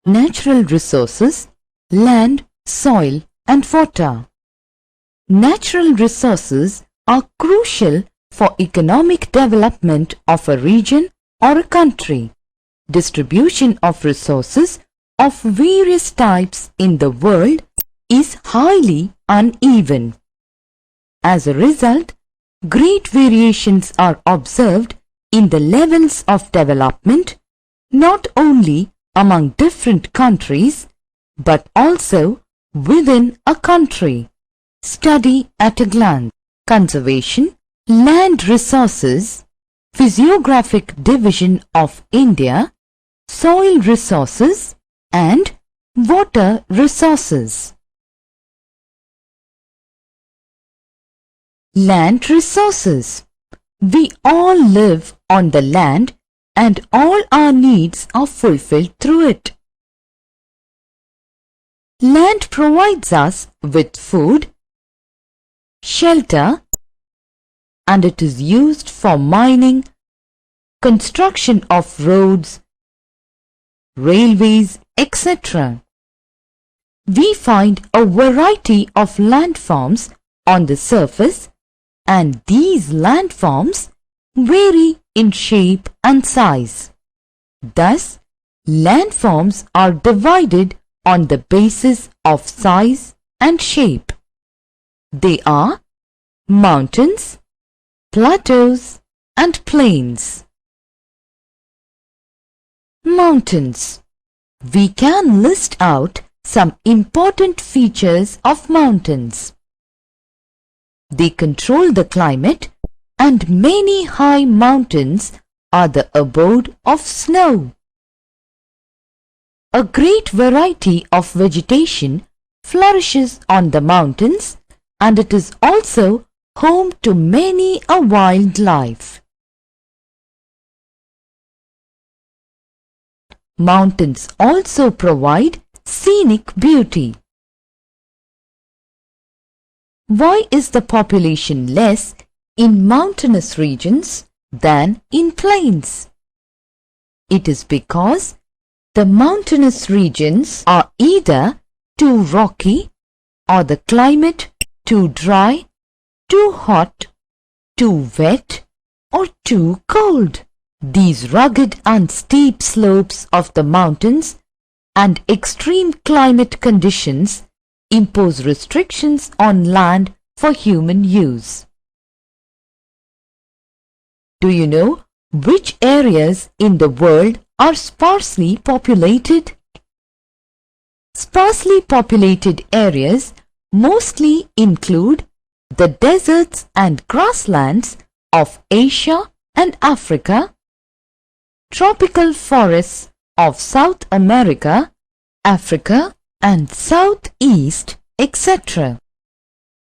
Natural resources, land, soil and water. Natural resources are crucial for economic development of a region or a country. Distribution of resources of various types in the world is highly uneven. As a result, great variations are observed in the levels of development, not only among different countries, but also within a country. Study at a glance. Conservation, land resources, physiographic division of India, soil resources and water resources. Land resources. We all live on the land and all our needs are fulfilled through it. Land provides us with food, shelter, and it is used for mining, construction of roads, railways, etc. We find a variety of landforms on the surface, and these landforms vary in shape and size. Thus, landforms are divided on the basis of size and shape. They are mountains, plateaus and plains. Mountains. We can list out some important features of mountains. They control the climate, and many high mountains are the abode of snow. A great variety of vegetation flourishes on the mountains, and it is also home to many a wildlife. Mountains also provide scenic beauty. Why is the population less in mountainous regions than in plains? It is because the mountainous regions are either too rocky or the climate too dry, too hot, too wet or too cold. These rugged and steep slopes of the mountains and extreme climate conditions impose restrictions on land for human use. Do you know which areas in the world are sparsely populated? Sparsely populated areas mostly include the deserts and grasslands of Asia and Africa, tropical forests of South America, Africa and Southeast, etc.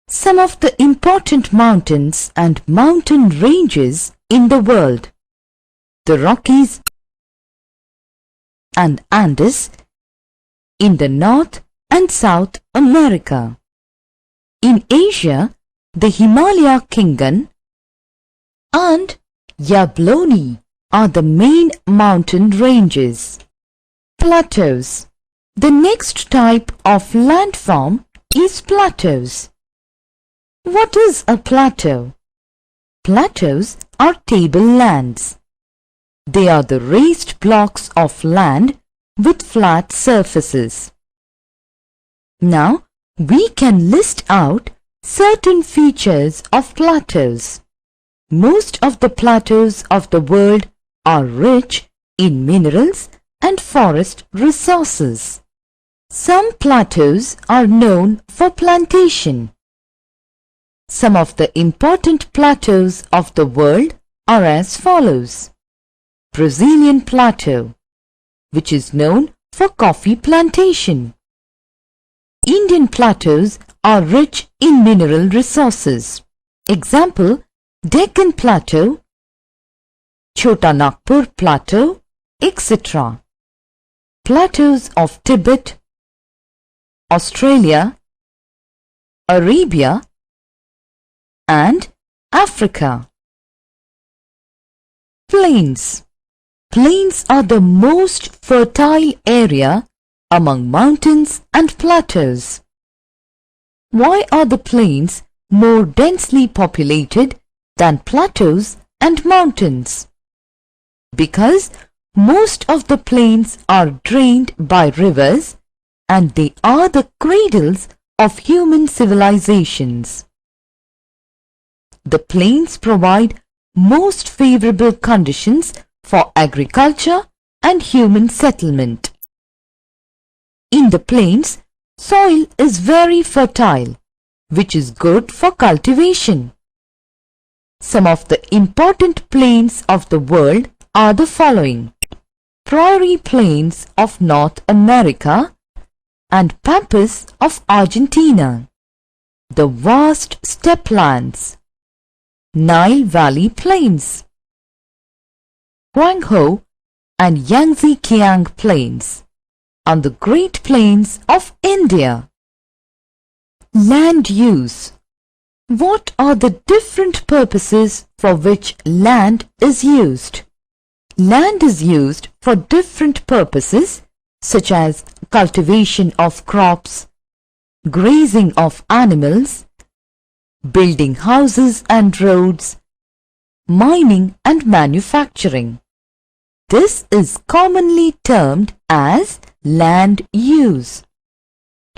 Some of the important mountains and mountain ranges in the world: the Rockies and Andes in the North and South America. In Asia, the Himalaya Khingan and Yabloni are the main mountain ranges. Plateaus. The next type of landform is plateaus. What is a plateau? Plateaus are tablelands. They are the raised blocks of land with flat surfaces. Now, we can list out certain features of plateaus. Most of the plateaus of the world are rich in minerals and forest resources. Some plateaus are known for plantation. Some of the important plateaus of the world are as follows: Brazilian Plateau, which is known for coffee plantation. Indian plateaus are rich in mineral resources. Example: Deccan Plateau, Chota Nagpur Plateau, etc. Plateaus of Tibet, Australia, Arabia and Africa. Plains. Plains are the most fertile area among mountains and plateaus. Why are the plains more densely populated than plateaus and mountains? Because most of the plains are drained by rivers and they are the cradles of human civilizations. The plains provide most favorable conditions for agriculture and human settlement. In the plains, soil is very fertile, which is good for cultivation. Some of the important plains of the world are the following: Prairie Plains of North America and Pampas of Argentina, the vast stepplands, Nile Valley Plains, Huanghe and Yangtze-Kiang Plains, and the Great Plains of India. Land use. What are the different purposes for which land is used? Land is used for different purposes such as cultivation of crops, grazing of animals, building houses and roads, mining and manufacturing. This is commonly termed as land use.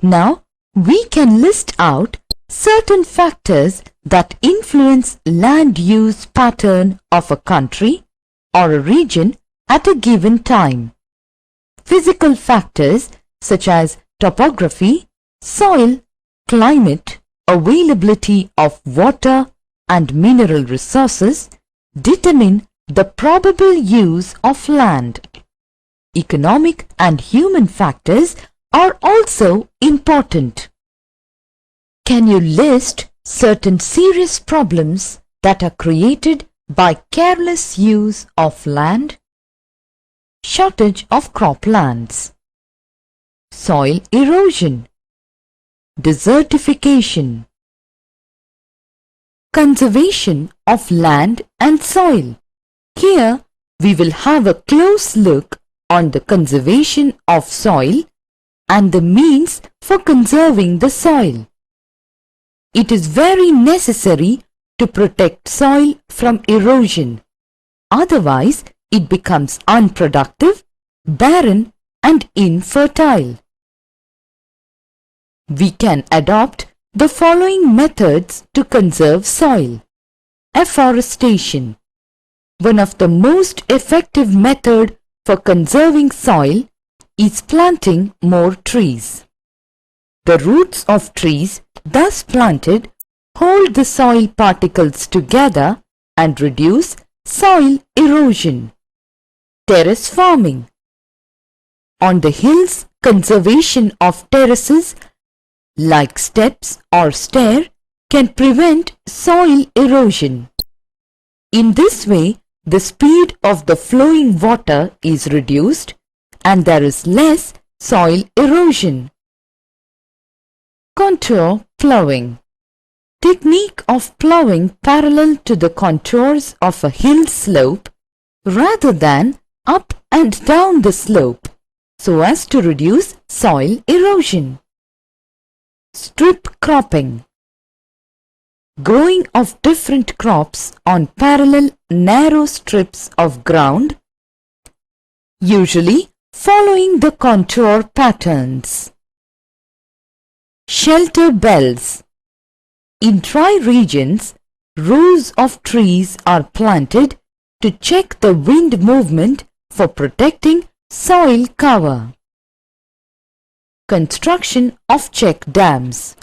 Now, we can list out certain factors that influence land use pattern of a country or a region at a given time. Physical factors such as topography, soil, climate, availability of water and mineral resources determine the probable use of land. Economic and human factors are also important. Can you list certain serious problems that are created by careless use of land? Shortage of croplands, soil erosion, desertification, conservation of land and soil. Here we will have a close look on the conservation of soil and the means for conserving the soil. It is very necessary to protect soil from erosion. Otherwise, it becomes unproductive, barren and infertile. We can adopt the following methods to conserve soil. Afforestation. One of the most effective methods for conserving soil is planting more trees. The roots of trees thus planted hold the soil particles together and reduce soil erosion. Terrace farming. On the hills, conservation of terraces like steps or stair can prevent soil erosion. In this way, the speed of the flowing water is reduced and there is less soil erosion. Contour plowing. Technique of plowing parallel to the contours of a hill slope rather than up and down the slope so as to reduce soil erosion. Strip cropping. Growing of different crops on parallel narrow strips of ground, usually following the contour patterns. Shelter bells. In dry regions, rows of trees are planted to check the wind movement for protecting soil cover. Construction of check dams.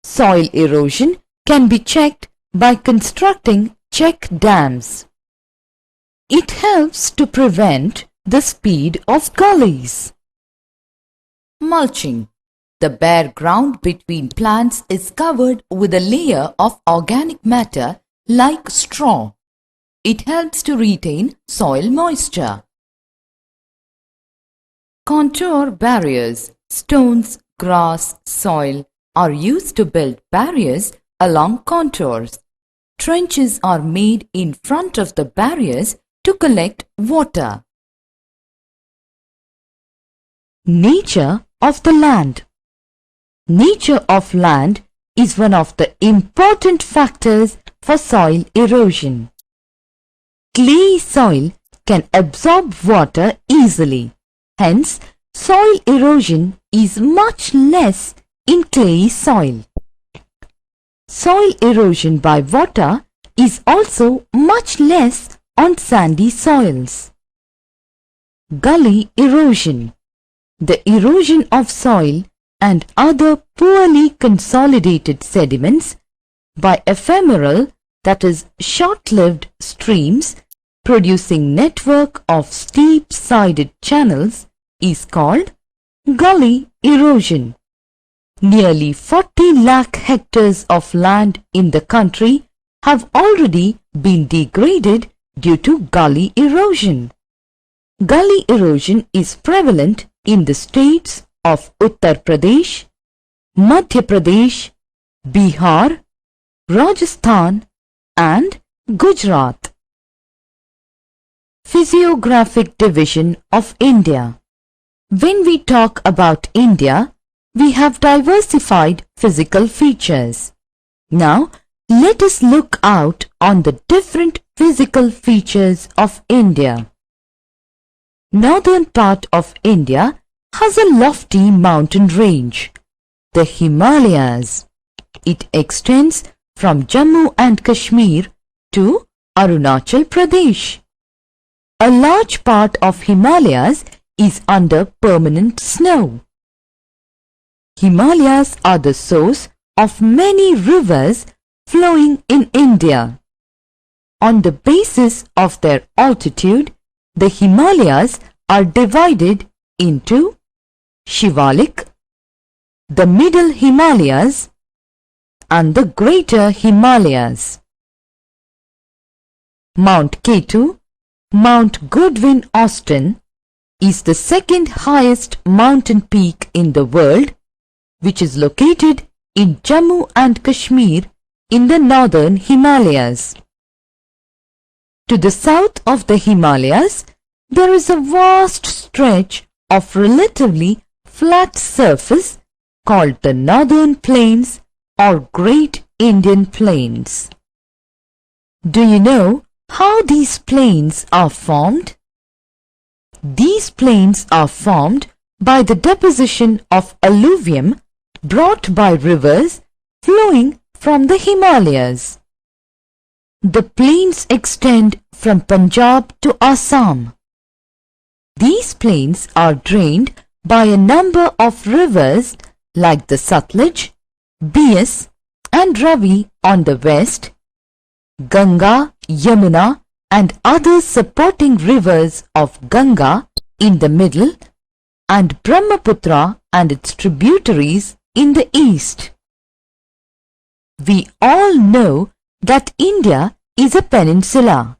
Soil erosion can be checked by constructing check dams. It helps to prevent the speed of gullies. Mulching. The bare ground between plants is covered with a layer of organic matter like straw. It helps to retain soil moisture. Contour barriers. Stones, grass, soil are used to build barriers along contours. Trenches are made in front of the barriers to collect water. Nature of the land. Nature of land is one of the important factors for soil erosion. Clayey soil can absorb water easily. Hence, soil erosion is much less in clayey soil. Soil erosion by water is also much less on sandy soils. Gully erosion. The erosion of soil and other poorly consolidated sediments by ephemeral, that is short-lived streams producing network of steep-sided channels is called gully erosion. Nearly 40 lakh hectares of land in the country have already been degraded due to gully erosion. Gully erosion is prevalent in the states of Uttar Pradesh, Madhya Pradesh, Bihar, Rajasthan and Gujarat. Physiographic division of India. When we talk about India, we have diversified physical features. Now, let us look out on the different physical features of India. Northern part of India has a lofty mountain range, the Himalayas. It extends from Jammu and Kashmir to Arunachal Pradesh. A large part of Himalayas is under permanent snow. Himalayas are the source of many rivers flowing in India. On the basis of their altitude, the Himalayas are divided into Shivalik, the Middle Himalayas and the Greater Himalayas. Mount Ketu, Mount Goodwin Austen, is the second highest mountain peak in the world, which is located in Jammu and Kashmir in the northern Himalayas. To the south of the Himalayas, there is a vast stretch of relatively flat surface called the Northern Plains or Great Indian Plains. Do you know how these plains are formed? These plains are formed by the deposition of alluvium brought by rivers flowing from the Himalayas. The plains extend from Punjab to Assam. These plains are drained by a number of rivers like the Satluj, Beas and Ravi on the west, Ganga, Yamuna and other supporting rivers of Ganga in the middle, and Brahmaputra and its tributaries in the east. We all know that India is a peninsula,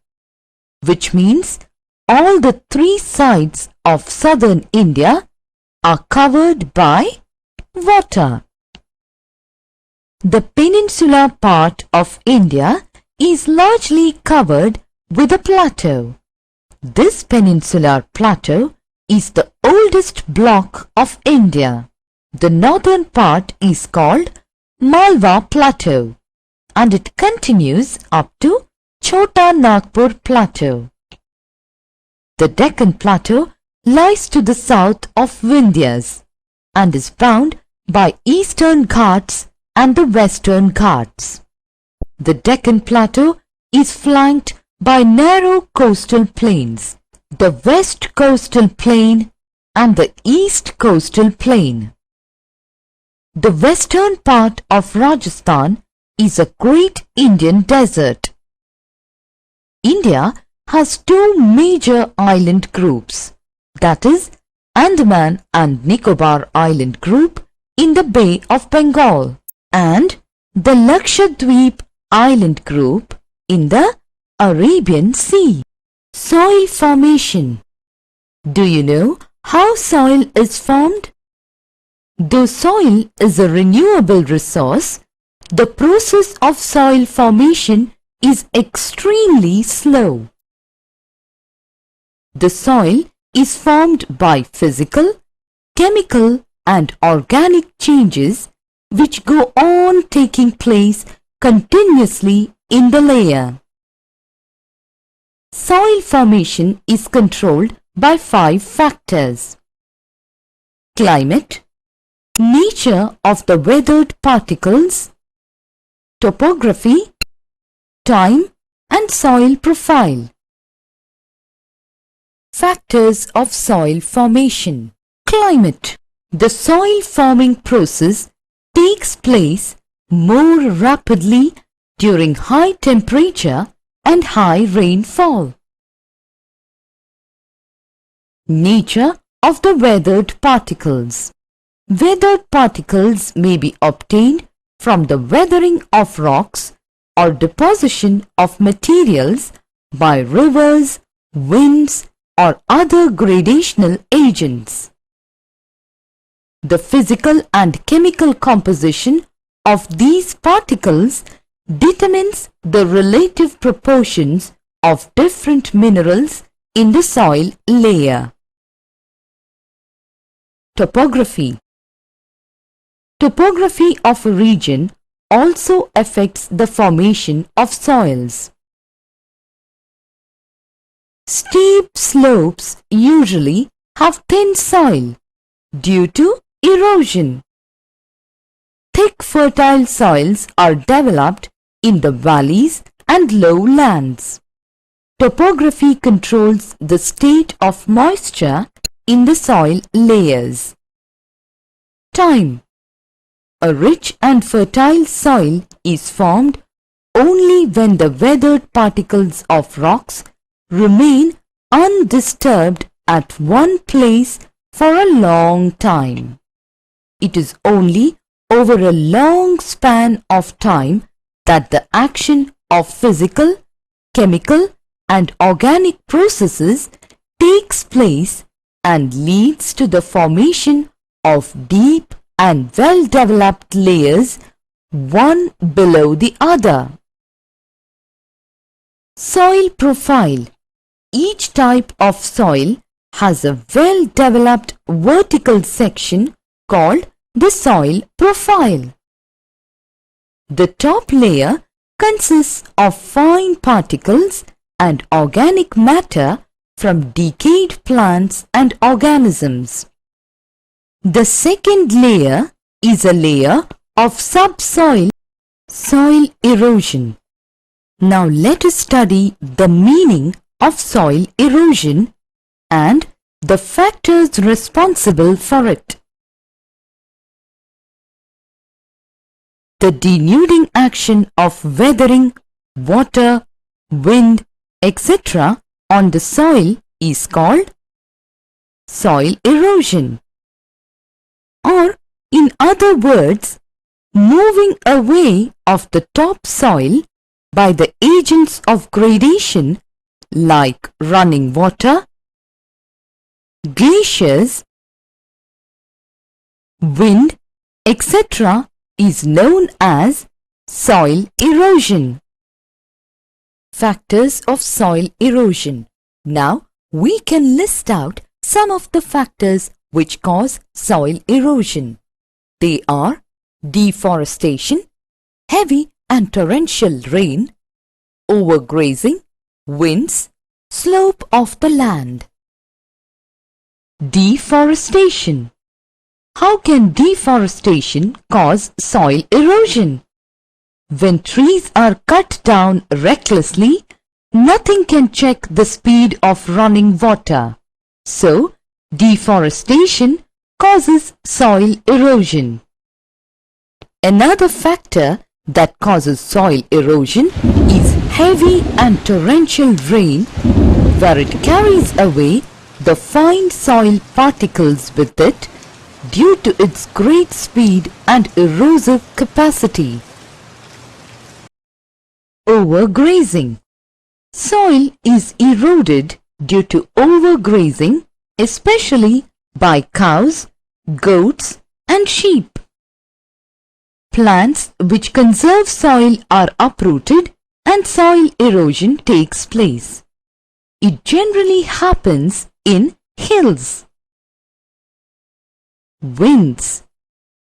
which means all the three sides of southern India are covered by water. The peninsular part of India is largely covered with a plateau. This peninsular plateau is the oldest block of India. The northern part is called Malwa Plateau and it continues up to Chota Nagpur Plateau. The Deccan Plateau lies to the south of Vindhyas and is bound by Eastern Ghats and the Western Ghats. The Deccan Plateau is flanked by narrow coastal plains, the West Coastal Plain and the East Coastal Plain. The western part of Rajasthan is a great Indian desert. India has two major island groups, that is Andaman and Nicobar Island Group in the Bay of Bengal and the Lakshadweep Island Group in the Arabian Sea. Soil formation. Do you know how soil is formed? Though soil is a renewable resource, the process of soil formation is extremely slow. The soil is formed by physical, chemical and organic changes which go on taking place continuously in the layer. Soil formation is controlled by 5 factors: climate, nature of the weathered particles, topography, time and soil profile. Factors of soil formation. Climate. The soil forming process takes place more rapidly during high temperature and high rainfall. Nature of the weathered particles. Weathered particles may be obtained from the weathering of rocks or deposition of materials by rivers, winds, or other gradational agents. The physical and chemical composition of these particles determines the relative proportions of different minerals in the soil layer. Topography. Topography of a region also affects the formation of soils. Steep slopes usually have thin soil due to erosion. Thick fertile soils are developed in the valleys and lowlands. Topography controls the state of moisture in the soil layers. Time. A rich and fertile soil is formed only when the weathered particles of rocks remain undisturbed at one place for a long time. It is only over a long span of time that the action of physical, chemical and organic processes takes place and leads to the formation of deep and well-developed layers, one below the other. Soil profile. Each type of soil has a well-developed vertical section called the soil profile. The top layer consists of fine particles and organic matter from decayed plants and organisms. The second layer is a layer of subsoil, soil erosion. Now let us study the meaning of soil erosion and the factors responsible for it. The denuding action of weathering, water, wind, etc. on the soil is called soil erosion. Or, in other words, moving away of the topsoil by the agents of gradation like running water, glaciers, wind, etc. is known as soil erosion. Factors of soil erosion. Now, we can list out some of the factors which cause soil erosion. They are deforestation, heavy and torrential rain, overgrazing, winds, slope of the land. Deforestation. How can deforestation cause soil erosion? When trees are cut down recklessly, nothing can check the speed of running water. So, deforestation causes soil erosion. Another factor that causes soil erosion is heavy and torrential rain, where it carries away the fine soil particles with it due to its great speed and erosive capacity. Overgrazing. Soil is eroded due to overgrazing, especially by cows, goats and sheep. Plants which conserve soil are uprooted and soil erosion takes place. It generally happens in hills. Winds.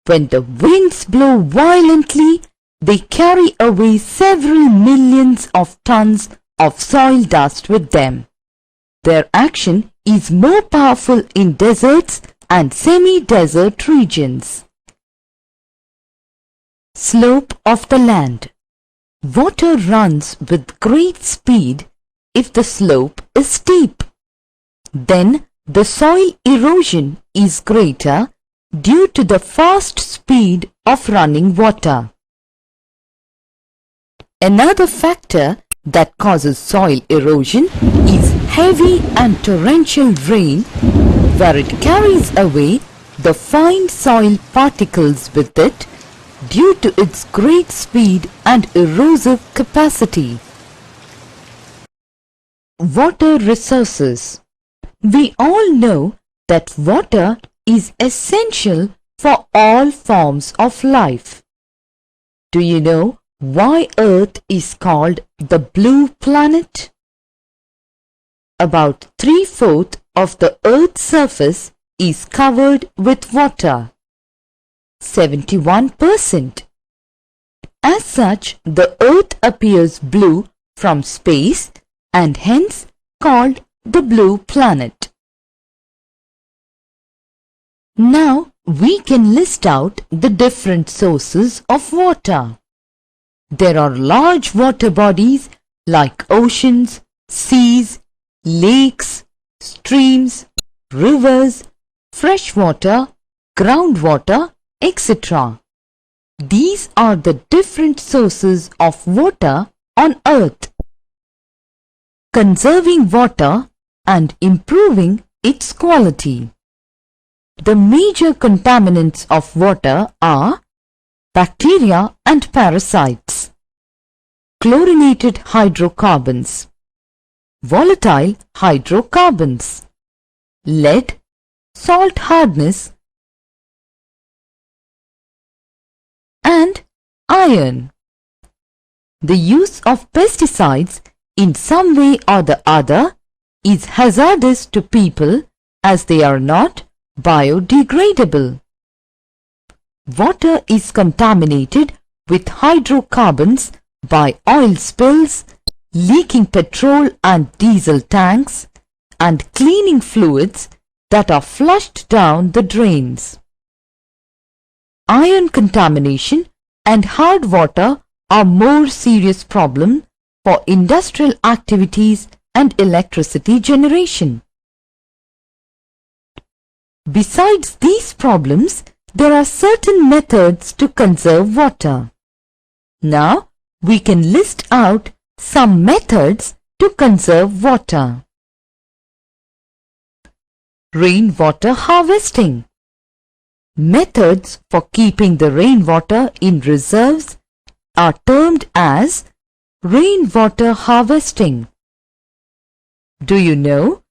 When the winds blow violently, they carry away several millions of tons of soil dust with them. Their action is more powerful in deserts and semi-desert regions. Slope of the land. Water runs with great speed if the slope is steep. Then the soil erosion is greater due to the fast speed of running water. Another factor that causes soil erosion is heavy and torrential rain, where it carries away the fine soil particles with it due to its great speed and erosive capacity. Water resources. We all know that water is essential for all forms of life. Do you know why Earth is called the blue planet? About 3/4 of the Earth's surface is covered with water. 71%. As such, the Earth appears blue from space and hence called the blue planet. Now we can list out the different sources of water. There are large water bodies like oceans, seas, lakes, streams, rivers, fresh water, groundwater, etc. These are the different sources of water on Earth. Conserving water and improving its quality. The major contaminants of water are bacteria and parasites, chlorinated hydrocarbons, volatile hydrocarbons, lead, salt hardness, and iron. The use of pesticides in some way or the other is hazardous to people as they are not biodegradable. Water is contaminated with hydrocarbons by oil spills, leaking petrol and diesel tanks, and cleaning fluids that are flushed down the drains. Iron contamination and hard water are more serious problems for industrial activities and electricity generation. Besides these problems, there are certain methods to conserve water. Now, we can list out some methods to conserve water. Rainwater harvesting. Methods for keeping the rainwater in reserves are termed as rainwater harvesting. Do you know?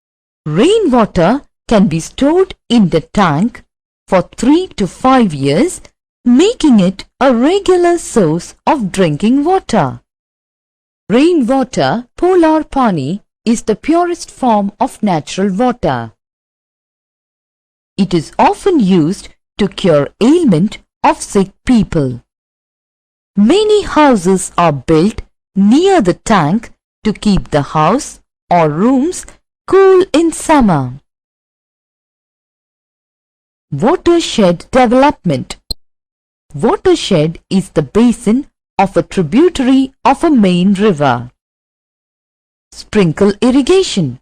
Rainwater can be stored in the tank for 3 to 5 years, making it a regular source of drinking water. Rainwater, polar pani, is the purest form of natural water. It is often used to cure ailment of sick people. Many houses are built near the tank to keep the house or rooms cool in summer. Watershed development. Watershed is the basin of a tributary of a main river. Sprinkle irrigation.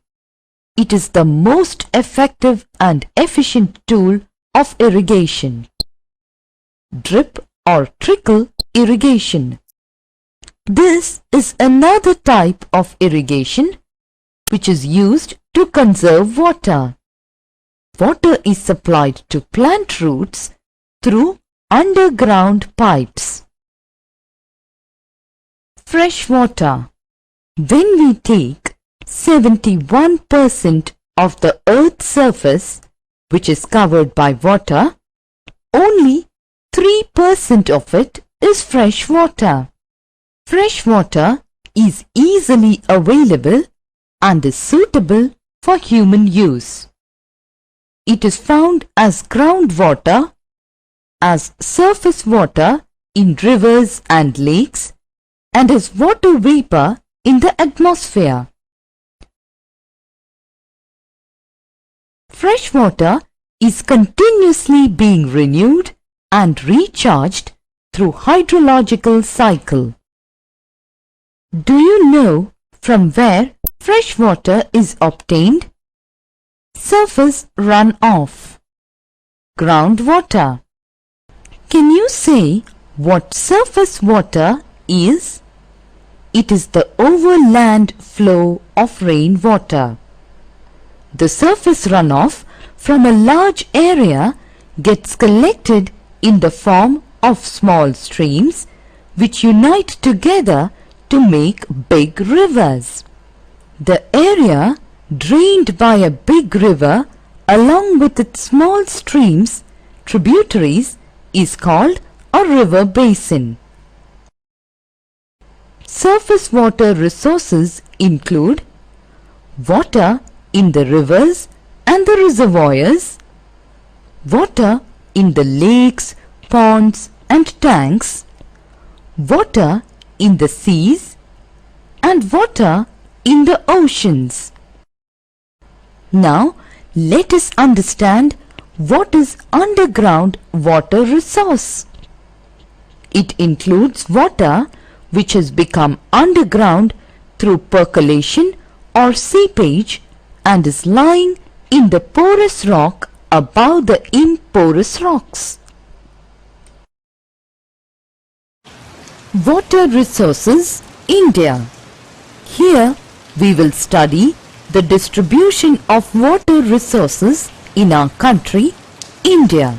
It is the most effective and efficient tool of irrigation. Drip or trickle irrigation. This is another type of irrigation which is used to conserve water. Water is supplied to plant roots through underground pipes. Fresh water. When we take 71% of the Earth's surface, which is covered by water, only 3% of it is fresh water. Fresh water is easily available and is suitable for human use. it is found as groundwater, as surface water in rivers and lakes, and as water vapor in the atmosphere. Fresh water is continuously being renewed and recharged through hydrological cycle. Do you know from where fresh water is obtained? Surface runoff. Groundwater. Can you say what surface water is? It is the overland flow of rainwater. The surface runoff from a large area gets collected in the form of small streams which unite together to make big rivers. The area drained by a big river along with its small streams, tributaries, is called a river basin. Surface water resources include water in the rivers and the reservoirs, water in the lakes, ponds and tanks, water in the seas, and water in the oceans. Now, let us understand what is underground water resource. It includes water which has become underground through percolation or seepage and is lying in the porous rock above the imporous rocks. Water resources, India. Here we will study the distribution of water resources in our country, India.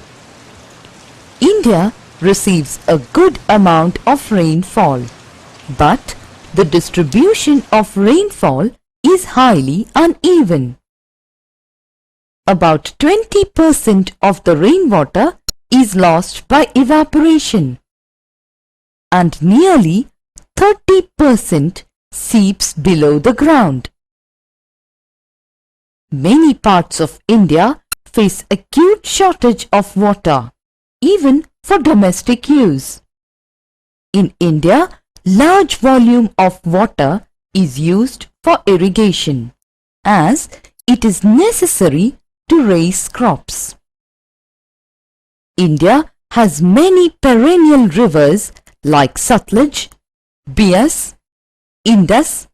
India receives a good amount of rainfall, but the distribution of rainfall is highly uneven. About 20% of the rainwater is lost by evaporation, and nearly 30% seeps below the ground. Many parts of India face acute shortage of water, even for domestic use. In India, large volume of water is used for irrigation, as it is necessary to raise crops. India has many perennial rivers like Satluj, Beas, Indus,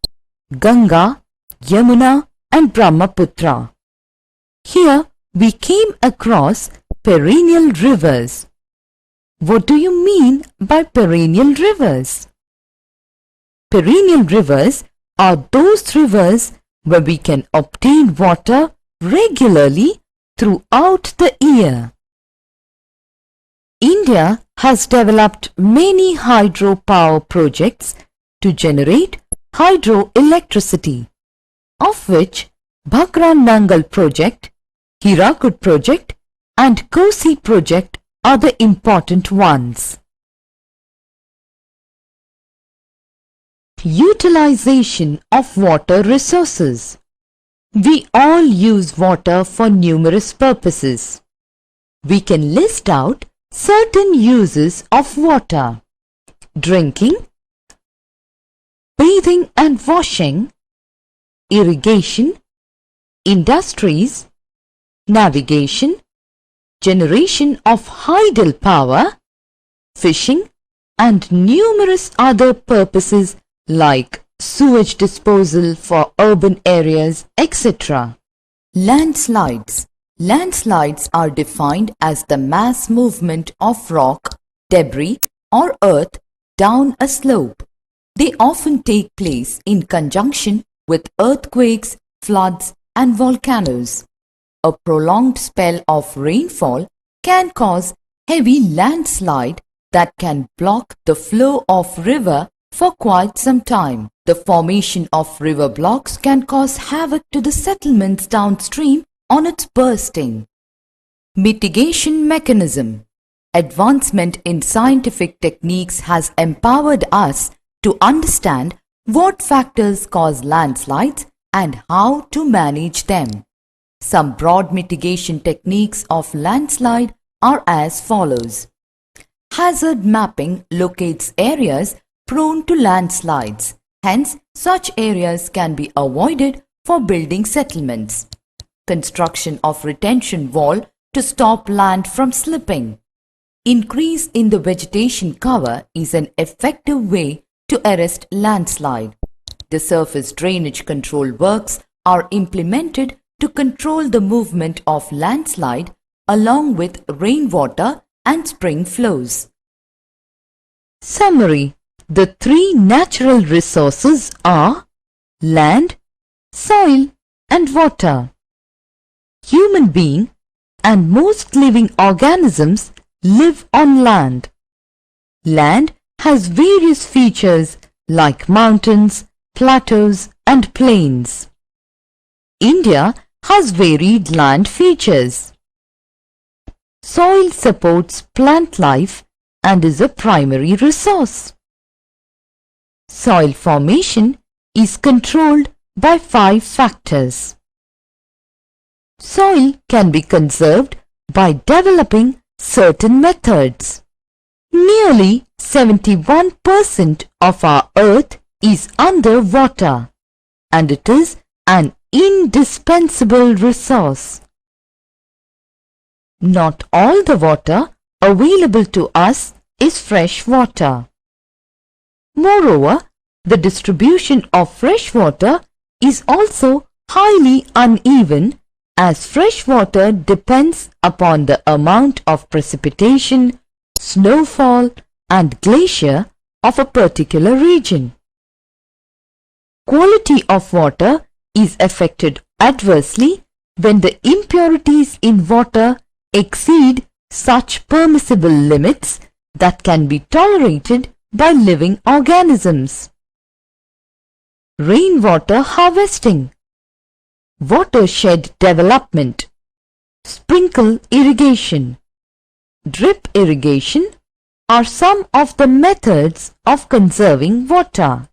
Ganga, Yamuna and Brahmaputra. Here we came across perennial rivers. What do you mean by perennial rivers? Perennial rivers are those rivers where we can obtain water regularly throughout the year. India has developed many hydropower projects to generate hydroelectricity, of which Bhakra Nangal project, Hirakud project and Kosi project are the important ones. Utilization of water resources. We all use water for numerous purposes. We can list out certain uses of water: drinking, bathing and washing, irrigation, industries, navigation, generation of tidal power, fishing, and numerous other purposes like sewage disposal for urban areas, etc. Landslides. Landslides are defined as the mass movement of rock, debris, or earth down a slope. They often take place in conjunction with earthquakes, floods, and volcanoes. A prolonged spell of rainfall can cause heavy landslide that can block the flow of river for quite some time. The formation of river blocks can cause havoc to the settlements downstream on its bursting. Mitigation mechanism. Advancement in scientific techniques has empowered us to understand what factors cause landslides and how to manage them. Some broad mitigation techniques of landslide are as follows. Hazard mapping locates areas prone to landslides. Hence, such areas can be avoided for building settlements. Construction of retention wall to stop land from slipping. Increase in the vegetation cover is an effective way to arrest landslide. The surface drainage control works are implemented to control the movement of landslide along with rainwater and spring flows. Summary. The three natural resources are land, soil and water. Human being and most living organisms live on land. Land has various features like mountains, plateaus and plains. India has varied land features. Soil supports plant life and is a primary resource. Soil formation is controlled by 5 factors. Soil can be conserved by developing certain methods. Nearly 71% of our earth is under water, and it is an indispensable resource. Not all the water available to us is fresh water. Moreover, the distribution of fresh water is also highly uneven, as fresh water depends upon the amount of precipitation, snowfall and glacier of a particular region. Quality of water is affected adversely when the impurities in water exceed such permissible limits that can be tolerated by living organisms. Rainwater harvesting, watershed development, sprinkle irrigation, drip irrigation are some of the methods of conserving water.